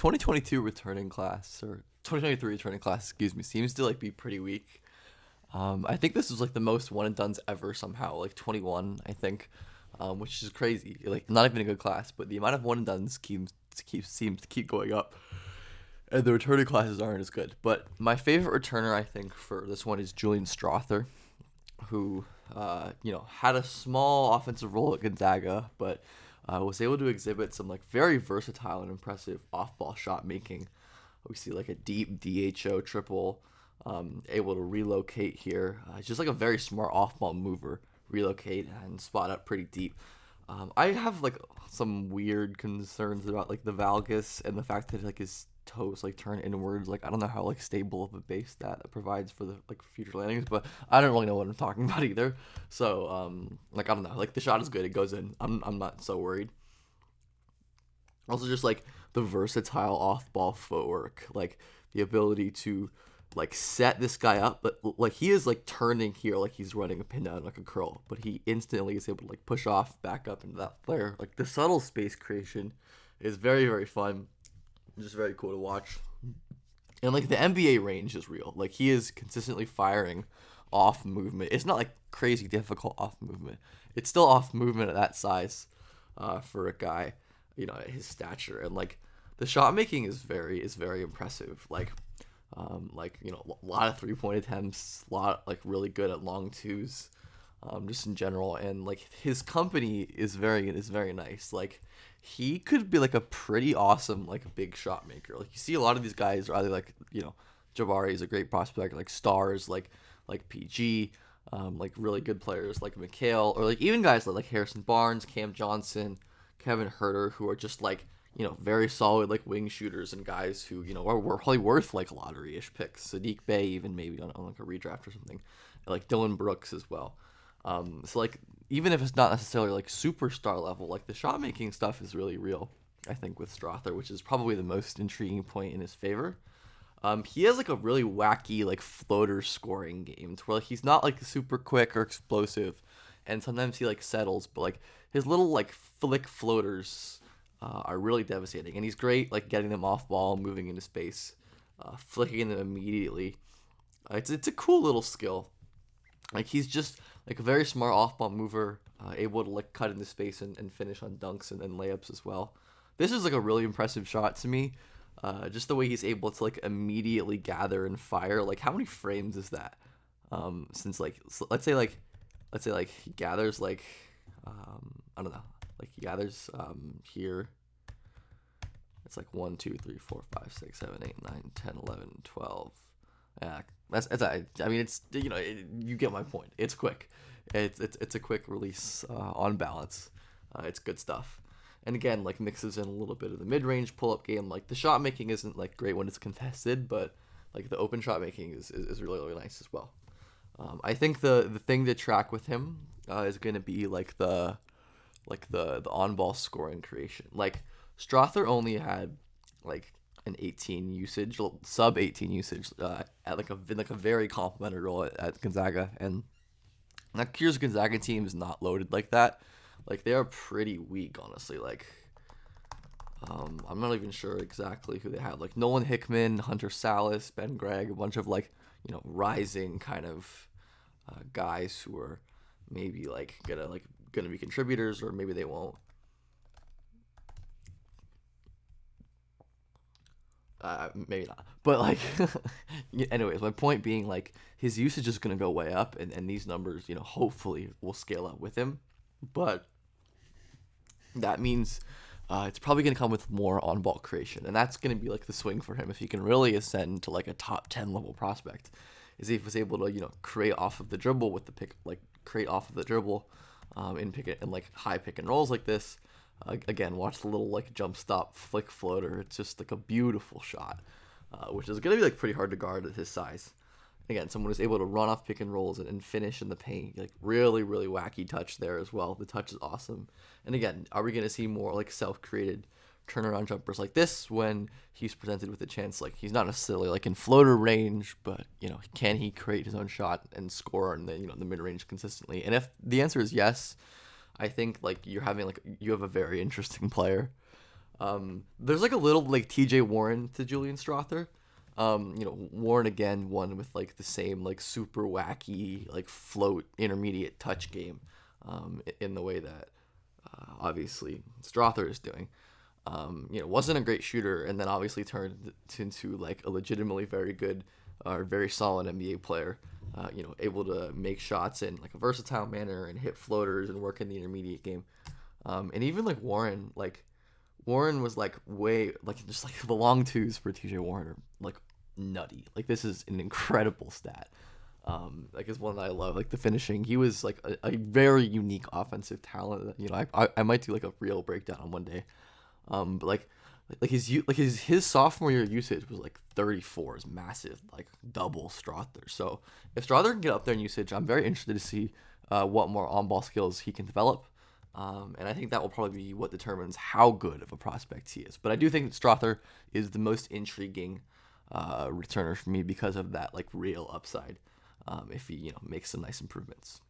2022 returning class or 2023 returning class, excuse me, seems to like be pretty weak. I think this was like the most one and dones ever somehow, like 21, I think, which is crazy. Like not even a good class, but the amount of one and dones seems to keep going up, and the returning classes aren't as good. But my favorite returner, I think, for this one is Julian Strawther, who had a small offensive role at Gonzaga, but was able to exhibit some like very versatile and impressive off-ball shot making. We see like a deep DHO triple, able to relocate here. Just like a very smart off-ball mover, relocate and spot up pretty deep. I have like some weird concerns about like the valgus and the fact that like his toes like turn inwards. Like I don't know how like stable of a base that provides for the like future landings, but I don't really know what I'm talking about either. So like I don't know. Like the shot is good, it goes in. I'm not so worried. Also, just like the versatile off-ball footwork, like the ability to like set this guy up, but like he is like turning here like he's running a pin down like a curl, but he instantly is able to like push off back up into that flare. Like the subtle space creation is very very fun, just very cool to watch. And like the NBA range is real. Like he is consistently firing off movement. It's not like crazy difficult off movement. It's still off movement at that size, for a guy, at his stature. And like the shot making is very impressive. A lot of 3-point attempts, a lot like really good at long twos, just in general. And like his company is very nice. Like he could be like a pretty awesome like big shot maker. Like you see a lot of these guys are either like Jabari is a great prospect, like stars like PG, like really good players like McHale, or like even guys like Harrison Barnes, Cam Johnson, Kevin Herter, who are just like very solid like wing shooters and guys who are probably worth like lottery-ish picks. Sadiq Bey even maybe on like a redraft or something, like Dylan Brooks as well. So like even if it's not necessarily like superstar level, like the shot making stuff is really real, I think, with Strawther, which is probably the most intriguing point in his favor. He has like a really wacky like floater scoring game to where like, he's not like super quick or explosive, and sometimes he like settles, but like his little like flick floaters are really devastating, and he's great like getting them off ball, moving into space, flicking them immediately. It's a cool little skill. Like he's just like a very smart off ball mover, able to like cut into space and finish on dunks and layups as well. This is like a really impressive shot to me. Just the way he's able to like immediately gather and fire. Like how many frames is that? Since like let's say like he gathers like I don't know, like he gathers here. It's like 1, 2, 3, 4, 5, 6, 7, 8, 9, 10, 11, 12. Yeah, that's I mean it's you get my point. It's quick. It's a quick release on balance. It's good stuff. And again, like mixes in a little bit of the mid-range pull-up game. Like the shot making isn't like great when it's contested, but like the open shot making is really nice as well. I think the thing to track with him is going to be like the on-ball scoring creation. Like Strawther only had like an 18 usage, sub 18 usage at like a very complimentary role at Gonzaga, and that Cure's Gonzaga team is not loaded like that. Like they are pretty weak, honestly. Like I'm not even sure exactly who they have. Like Nolan Hickman, Hunter Salas, Ben Gregg, a bunch of like rising kind of guys who are maybe like gonna be contributors, or maybe they won't. Maybe not, but like anyways, my point being like his usage is going to go way up, and these numbers hopefully will scale up with him, but that means it's probably going to come with more on-ball creation, and that's going to be like the swing for him if he can really ascend to like a top 10 level prospect, is if he's able to create off of the dribble with the pick, like create off of the dribble in pick and like high pick and rolls like this. Again, watch the little like jump stop flick floater. It's just like a beautiful shot, which is gonna be like pretty hard to guard at his size. Again, someone who's able to run off pick and rolls and finish in the paint. Like really wacky touch there as well. The touch is awesome. And again, are we gonna see more like self-created turnaround jumpers like this when he's presented with a chance? Like he's not necessarily like in floater range, but can he create his own shot and score in the mid range consistently? And if the answer is yes, I think like you have a very interesting player. There's like a little like TJ Warren to Julian Strawther. Warren again won with like the same like super wacky like float intermediate touch game, in the way that obviously Strawther is doing. Wasn't a great shooter, and then obviously turned into like a legitimately very good or very solid NBA player. Able to make shots in like a versatile manner and hit floaters and work in the intermediate game. And even like Warren was like way like just like the long twos for TJ Warren are like nutty. Like this is an incredible stat. Like is one that I love. Like the finishing, he was like a very unique offensive talent. I might do like a real breakdown on one day. But his sophomore year usage was like 34 is massive, like double Strawther. So if Strawther can get up there in usage, I'm very interested to see what more on ball skills he can develop. And I think that will probably be what determines how good of a prospect he is. But I do think that Strawther is the most intriguing returner for me because of that like real upside. If he makes some nice improvements.